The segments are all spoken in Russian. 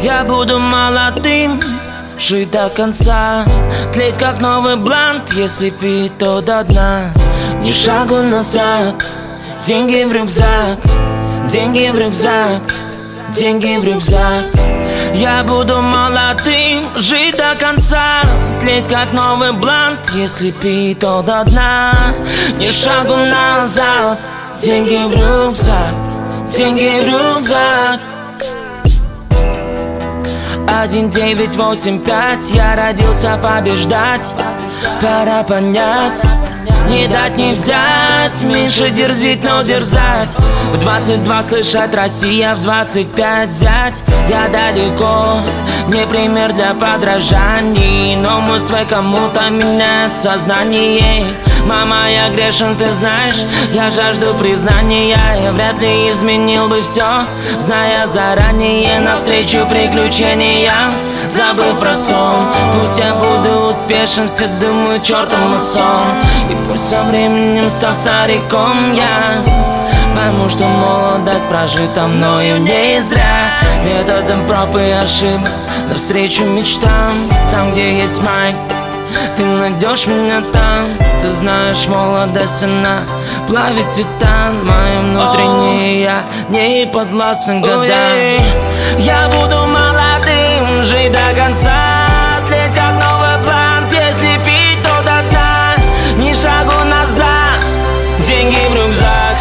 Я буду молодым, жить до конца, тлеть как новый блант, если пить, то до дна. Ни шагу назад, деньги в рюкзак, деньги в рюкзак, деньги в рюкзак. Я буду молодым, жить до конца, тлеть как новый блант, если пить, то до дна. Ни шагу назад, деньги в рюкзак, деньги в рюкзак. 1985, я родился побеждать. Пора понять, не дать не взять, меньше дерзить, но дерзать. В 22 слышать Россия, в 25 взять. Я далеко, не пример для подражаний, но мысли кому-то меняют сознание. Мама, я грешен, ты знаешь, я жажду признания. Я вряд ли изменил бы все, зная заранее навстречу приключениям, забыв про сон. Пусть я буду успешен, все думают, чертов сон. И пусть со временем, став стариком, я пойму, что молодость прожита мною не зря. Методом проб и ошибок навстречу мечтам. Там, где есть майк, ты найдешь меня там. Ты знаешь, молодость, она плавит титан. Мое внутреннее я не подвластен годам. Я буду молодым, жить до конца, тлеть как новый блант, если пить, то до дна. Ни шагу назад, деньги в рюкзак,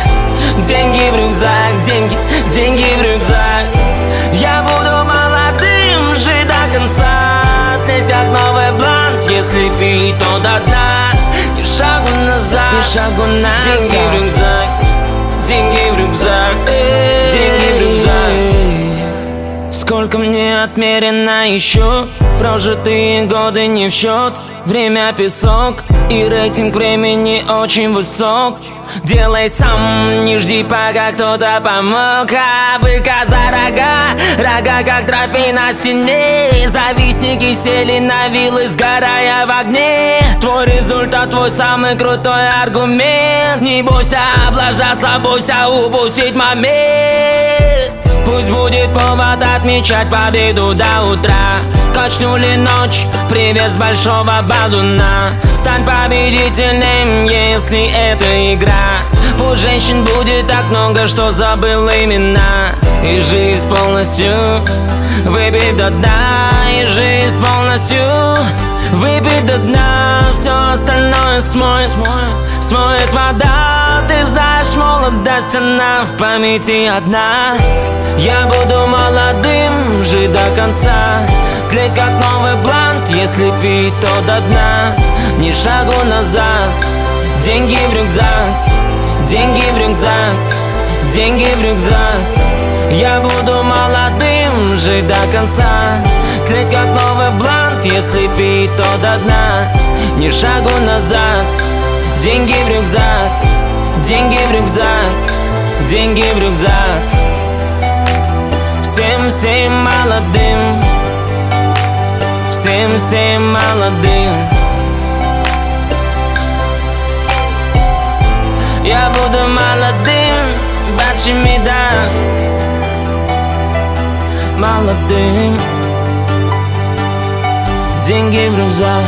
деньги в рюкзак, деньги, деньги в рюкзак. Я буду молодым, жить до конца, тлеть как новый блант, если пить, то до дна. Ни шагу назад, ни шагу назад. Деньги в рюкзак, деньги в рюкзак, деньги в рюкзак. Сколько мне отмерено еще, прожитые годы не в счет. Время песок, и рейтинг времени очень высок. Делай сам, не жди, пока кто-то помог. А быка за рога, рога как трофей на стене. Завистники сели на вилы, сгорая в огне. Твой результат, твой самый крутой аргумент. Не бойся облажаться, бойся упустить момент. Пусть будет повод отмечать победу до утра. Качнули ночь, привет с большого балуна. Стань победителем, если это игра. Пусть женщин будет так много, что забыл имена. И жизнь полностью выпить до дна. И жизнь полностью выпить до дна. Все остальное смоет вода. Ты знаешь, молодость, она в памяти одна. Я буду молодым, жить до конца, тлеть как новый блант, если пить, то до дна. Ни шагу назад, деньги в рюкзак, деньги в рюкзак, деньги в рюкзак. Я буду молодым, жить до конца, тлеть как новый блант, если пить, то до дна. Ни шагу назад, деньги в рюкзак, деньги в рюкзак, деньги в рюкзак. Всем молодым, всем молодым. Я буду молодым, бачимида, молодым. Деньги в рюкзак.